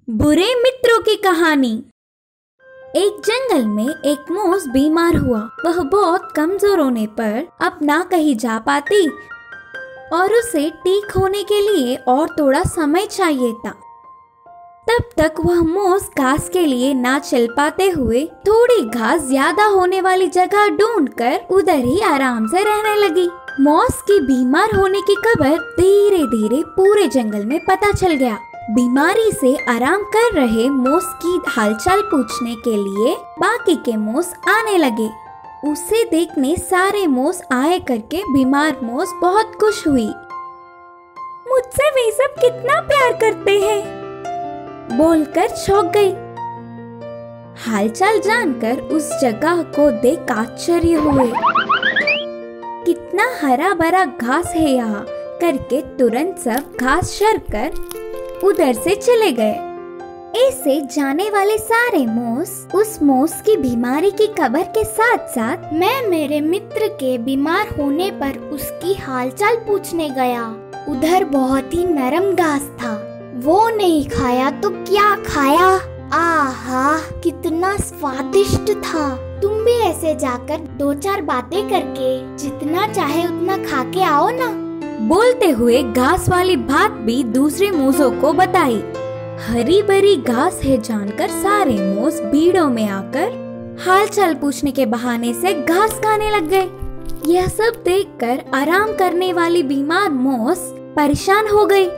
बुरे मित्रों की कहानी। एक जंगल में एक मूस बीमार हुआ। वह बहुत कमजोर होने पर अब ना कहीं जा पाती और उसे ठीक होने के लिए और थोड़ा समय चाहिए था। तब तक वह मूस घास के लिए ना चल पाते हुए थोड़ी घास ज्यादा होने वाली जगह ढूंढकर उधर ही आराम से रहने लगी। मूस की बीमार होने की खबर धीरे धीरे पूरे जंगल में पता चल गया। बीमारी से आराम कर रहे मूस की हालचाल पूछने के लिए बाकी के मूस आने लगे। उसे देखने सारे मूस आए करके बीमार मूस बहुत खुश हुई। मुझसे वे सब कितना प्यार करते हैं, बोलकर चौंक गई। हालचाल जानकर उस जगह को देख आश्चर्य हुए। कितना हरा भरा घास है यहाँ, करके तुरंत सब घास चरकर उधर से चले गए। ऐसे जाने वाले सारे मूस उस मूस की बीमारी की खबर के साथ साथ मैं मेरे मित्र के बीमार होने पर उसकी हालचाल पूछने गया। उधर बहुत ही नरम घास था, वो नहीं खाया तो क्या खाया। आहा, कितना स्वादिष्ट था। तुम भी ऐसे जाकर दो चार बातें करके जितना चाहे उतना खा के आओ ना। बोलते हुए घास वाली बात भी दूसरे मूसों को बताई। हरी भरी घास है जानकर सारे मूस भीड़ों में आकर हालचाल पूछने के बहाने से घास खाने लग गए। यह सब देखकर आराम करने वाली बीमार मूस परेशान हो गई।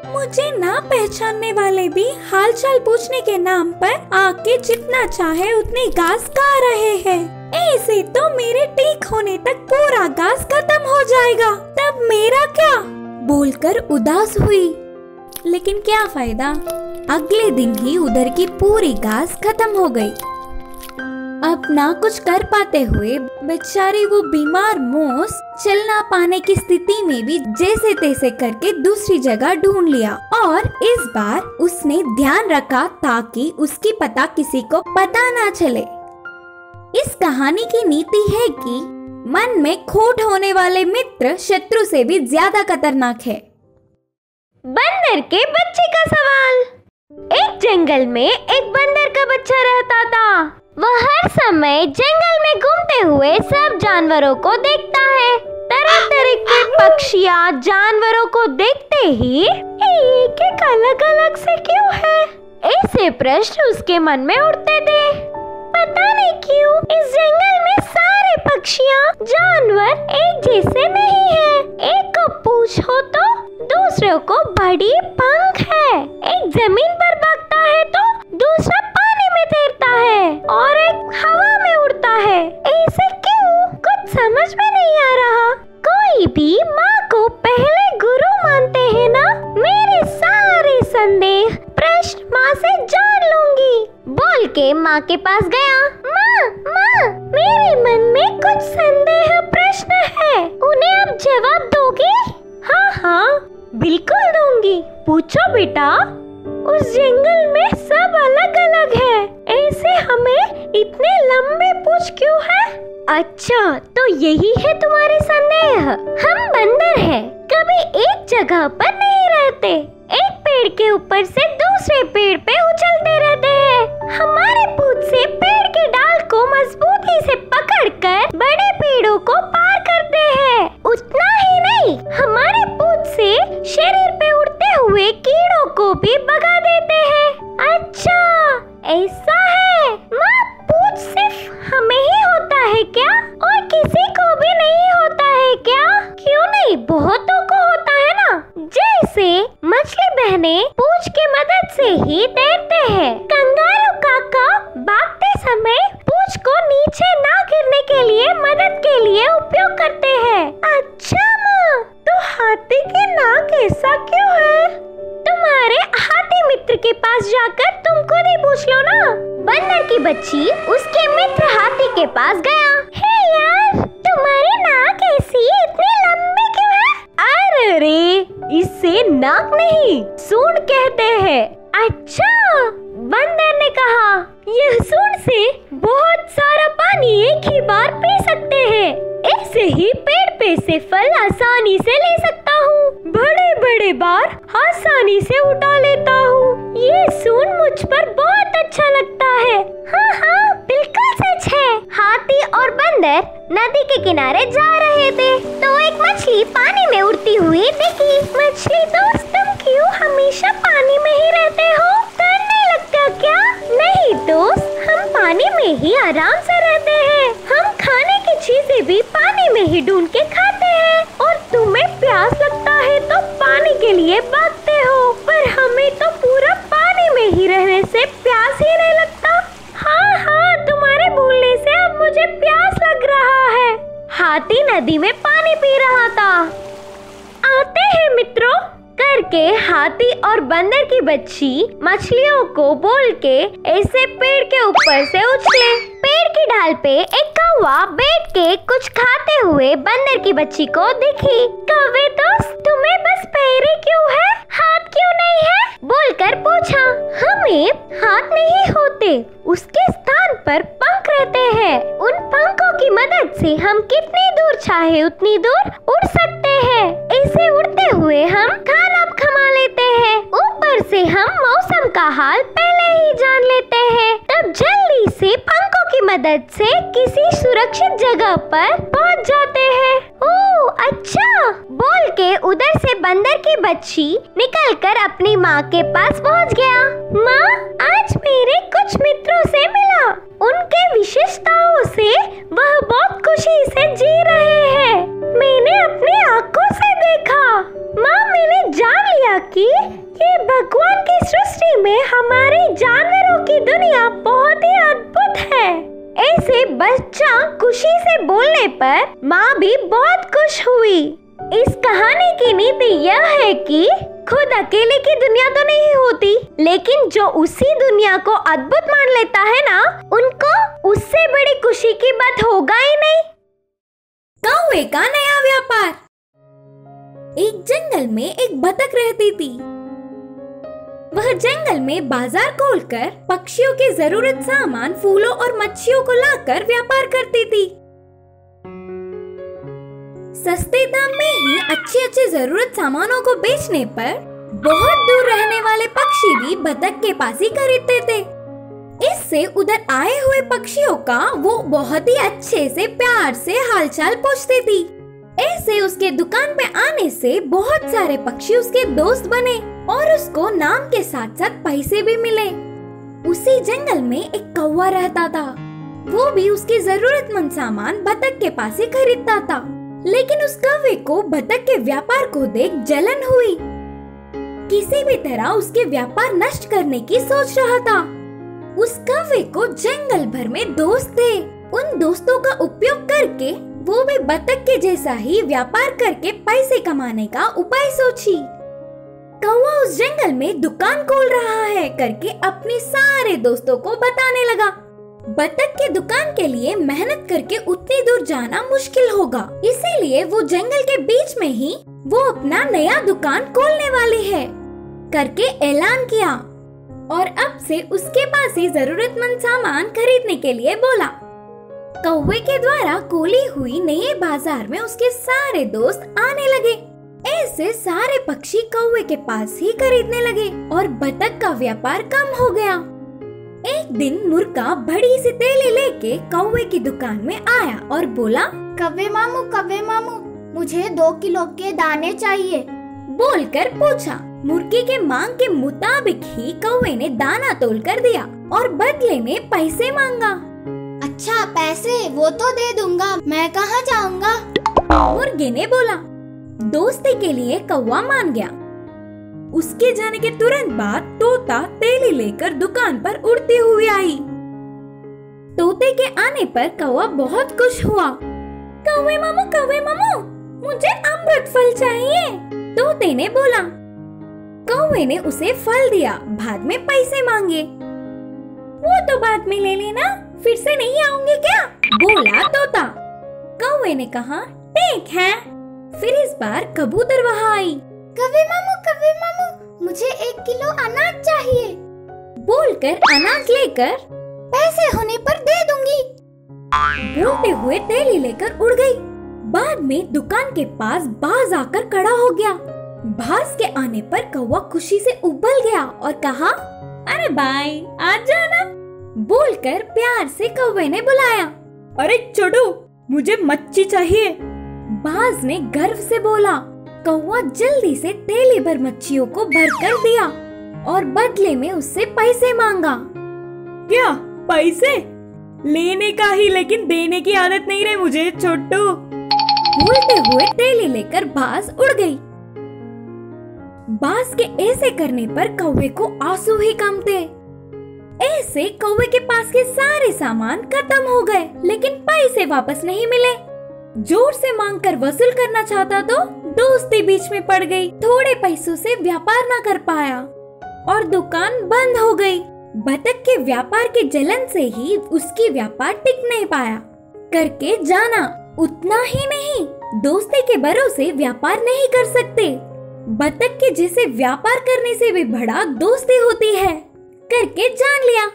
मुझे ना पहचानने वाले भी हालचाल पूछने के नाम पर आके जितना चाहे उतनी घास खा रहे हैं। ऐसे तो मेरे ठीक होने तक पूरा घास खत्म हो जाएगा, तब मेरा क्या, बोलकर उदास हुई। लेकिन क्या फायदा, अगले दिन ही उधर की पूरी घास खत्म हो गई। अब ना कुछ कर पाते हुए बेचारी वो बीमार मूस चल ना पाने की स्थिति में भी जैसे तैसे करके दूसरी जगह ढूंढ लिया और इस बार उसने ध्यान रखा ताकि उसकी पता किसी को पता ना चले। इस कहानी की नीति है कि मन में खोट होने वाले मित्र शत्रु से भी ज्यादा खतरनाक है। बंदर के बच्चे का सवाल। एक जंगल में एक बंदर का बच्चा रहता था। वह हर समय जंगल में घूमते हुए सब जानवरों को देखता है। तरह तरह के पक्षियाँ जानवरों को देखते ही एक अलग अलग से क्यों है, ऐसे प्रश्न उसके मन में उठते थे। पता नहीं क्यों इस जंगल में सारे पक्षियाँ जानवर एक जैसे नहीं है। एक को पूछो तो दूसरों को बड़ी पंख है। एक जमीन पर भागता है तो दूसरा पानी में तैरता है और एक हवा में उड़ता है। ऐसे क्यों, कुछ समझ में नहीं आ रहा। कोई भी माँ को पहले गुरु मानते हैं ना। मेरे सारे संदेह प्रश्न माँ से जान लूंगी, बोल के माँ के पास गया। माँ, मेरे मन में कुछ संदेह प्रश्न है, उन्हें आप जवाब दोगे? हाँ, बिल्कुल दूंगी। पूछो बेटा। उस जंगल में सब अलग अलग है, ऐसे हमें इतने लंबे पूंछ क्यों है? अच्छा, तो यही है तुम्हारे संदेह। हम बंदर हैं, कभी एक जगह पर नहीं रहते। एक पेड़ के ऊपर से दूसरे पेड़ पे उछलते रहते हैं। हमारे पूंछ से पेड़ के डाल को मजबूती से पकड़कर बड़े पेड़ों को पार करते हैं। उतना ही नहीं, हमारे पूंछ से शरीर पे उड़ते हुए कीड़ों को भी भगा देते हैं। अच्छा, ऐसा है। माँ, पूंछ सिर्फ हमें ही होता है क्या, और किसी को भी नहीं होता है क्या? क्यों नहीं, बहुतों को होता है ना। जैसे मछली बहनें पूंछ की मदद से ही तैरते हैं। कंगारू काका भागते समय पूंछ को नीचे ना गिरने के लिए मदद के लिए उपयोग करते हैं। अच्छा माँ, तो हाथी की नाक ऐसा क्यों है? तुम्हारे हाथी मित्र के पास जाकर तुम खुद ही पूछ लो ना। बंदर की बच्ची उसके मित्र हाथी के पास गया। हे यार, तुम्हारी नाक ऐसी इतनी लंबी क्यों है? अरे, इसे नाक नहीं, सूंड कहते हैं। अच्छा, बंदर ने कहा, यह सूंड से बहुत सारा पानी एक ही बार पी सकते हैं। ऐसे ही पेड़ पे से फल आसानी से ले सकता हूँ, बड़े बड़े बार आसानी से उठा लेता हूँ। ये सूंड मुझ पर बहुत अच्छा लगता है। हाँ हाँ, बिल्कुल सच है। हाथी और बंदर नदी के किनारे जा रहे थे तो एक मछली पानी में उड़ती हुई दिखी। मछली दोस्त, तुम क्यों हमेशा पानी में ही रहते हो? डर नहीं लगता क्या? नहीं दोस्त, हम पानी में ही आराम से रहते हैं। हम खाने की चीजें भी पानी में ही ढूंढ के खाते हैं और तुम्हें प्यास लगता है तो पानी के लिए भागते हो, पर हमें तो पूरा पानी में ही रहने से प्यास ही नहीं लगता। हाँ हाँ, तुम्हारे बोलने से अब मुझे प्यास लग रहा है। हाथी नदी में पानी पी रहा था। आते हैं मित्रों करके हाथी और बंदर की बच्ची मछलियों को बोल के ऐसे पेड़ के ऊपर से उछले। पेड़ की ढाल पे एक कौवा बैठ के कुछ खाते हुए बंदर की बच्ची को दिखी। कौवे दोस्त, तुम्हें बस पैर ही क्यों है, हाथ क्यों नहीं है? बोलकर पूछा। हमें हाथ नहीं होते, उसके स्थान पर पंख रहते हैं। उन पंखों की मदद से हम कितनी दूर चाहे उतनी दूर उड़ सकते हैं। ऐसे उड़ते हुए हम खाना खा लेते हैं। ऊपर से हम मौसम का हाल पहले ही जान लेते हैं, तब जल्दी से पंखों की मदद से किसी सुरक्षित जगह पर पहुंच जाते हैं। ओह अच्छा, बोल के उधर से बंदर की बच्ची निकलकर अपनी माँ के पास पहुंच गया। माँ, आज मेरे कुछ मित्रों से मिला। उनके विशेषताओं से वह बहुत खुशी से जी रहे हैं। मैंने अपनी आंखों से देखा। माँ, मैंने जान लिया कि ये भगवान की सृष्टि में हमारे जानवरों की दुनिया बहुत ही अद्भुत है। ऐसे बच्चा खुशी से बोलने पर माँ भी बहुत खुश हुई। इस कहानी की नीति यह है कि खुद अकेले की दुनिया तो नहीं होती, लेकिन जो उसी दुनिया को अद्भुत मान लेता है ना, उनको उससे बड़ी खुशी की बात होगा ही नहीं। कौवे का नया व्यापार। एक जंगल में एक बतख रहती थी। वह जंगल में बाजार खोलकर पक्षियों के जरूरत सामान, फूलों और मच्छियों को लाकर व्यापार करती थी। सस्ते दाम में ही अच्छे जरूरत सामानों को बेचने पर बहुत दूर रहने वाले पक्षी भी बतख के पास ही खरीदते थे। इससे उधर आए हुए पक्षियों का वो बहुत ही अच्छे से प्यार से हालचाल पूछती थी। ऐसे उसके दुकान पे आने से बहुत सारे पक्षी उसके दोस्त बने और उसको नाम के साथ साथ पैसे भी मिले। उसी जंगल में एक कौवा रहता था। वो भी उसके जरूरतमंद सामान बतख के पास ही खरीदता था, लेकिन उस कौवे को बतख के व्यापार को देख जलन हुई। किसी भी तरह उसके व्यापार नष्ट करने की सोच रहा था। उस कौवे को जंगल भर में दोस्त थे। उन दोस्तों का उपयोग करके वो भी बतख के जैसा ही व्यापार करके पैसे कमाने का उपाय सोची। कौवा उस जंगल में दुकान खोल रहा है करके अपने सारे दोस्तों को बताने लगा। बतख के दुकान के लिए मेहनत करके उतनी दूर जाना मुश्किल होगा, इसीलिए वो जंगल के बीच में ही वो अपना नया दुकान खोलने वाली है करके ऐलान किया और अब से उसके पास ही जरूरतमंद सामान खरीदने के लिए बोला। कौवे के द्वारा खोली हुई नए बाजार में उसके सारे दोस्त आने लगे। ऐसे सारे पक्षी कौवे के पास ही खरीदने लगे और बतख का व्यापार कम हो गया। एक दिन मुर्गा बड़ी सी थैली लेके कौवे की दुकान में आया और बोला, कौवे मामू, मुझे 2 किलो के दाने चाहिए। बोलकर पूछा। मुर्गे के मांग के मुताबिक ही कौवे ने दाना तोल कर दिया और बदले में पैसे मांगा। अच्छा, पैसे वो तो दे दूंगा, मैं कहाँ जाऊंगा? मुर्गे ने बोला। दोस्ती के लिए कौवा मान गया। उसके जाने के तुरंत बाद तोता थैली लेकर दुकान पर उड़ती हुई आई। तोते के आने पर कौवा बहुत खुश हुआ। कौवे मामू, मुझे अमृत फल चाहिए, तोते ने बोला। कौवे ने उसे फल दिया, बाद में पैसे मांगे। वो तो बाद में ले लेना, फिर से नहीं आऊंगी क्या? बोला तोता। कौवे ने कहा, ठीक है। फिर इस बार कबूतर वहाँ आई। कौवे मामू, मुझे 1 किलो अनाज चाहिए। बोलकर अनाज लेकर पैसे होने पर दे दूंगी। बोलते हुए थैली लेकर उड़ गई। बाद में दुकान के पास बाज आकर खड़ा हो गया। बाज के आने पर कौवा खुशी से उबल गया और कहा, अरे भाई आ जाना, बोलकर प्यार से कौवे ने बुलाया। अरे छोटू, मुझे मच्छी चाहिए, बाज ने गर्व से बोला। कौवा जल्दी से थैली भर मच्छियों को भर कर दिया और बदले में उससे पैसे मांगा। क्या पैसे? लेने का ही, लेकिन देने की आदत नहीं रही मुझे छोटू। बोलते हुए थैली लेकर बाज उड़ गई। बाज के ऐसे करने पर कौवे को आंसू ही कम थे। ऐसे कौवे के पास के सारे सामान खत्म हो गए, लेकिन पैसे वापस नहीं मिले। जोर से मांगकर वसूल करना चाहता तो दोस्ती बीच में पड़ गई। थोड़े पैसों से व्यापार न कर पाया और दुकान बंद हो गई। बतख के व्यापार के जलन से ही उसकी व्यापार टिक नहीं पाया। करके जाना, उतना ही नहीं, दोस्ती के भरोसे व्यापार नहीं कर सकते। बतख के जैसे व्यापार करने से भी बड़ा दोस्ती होती है, करके जान लिया।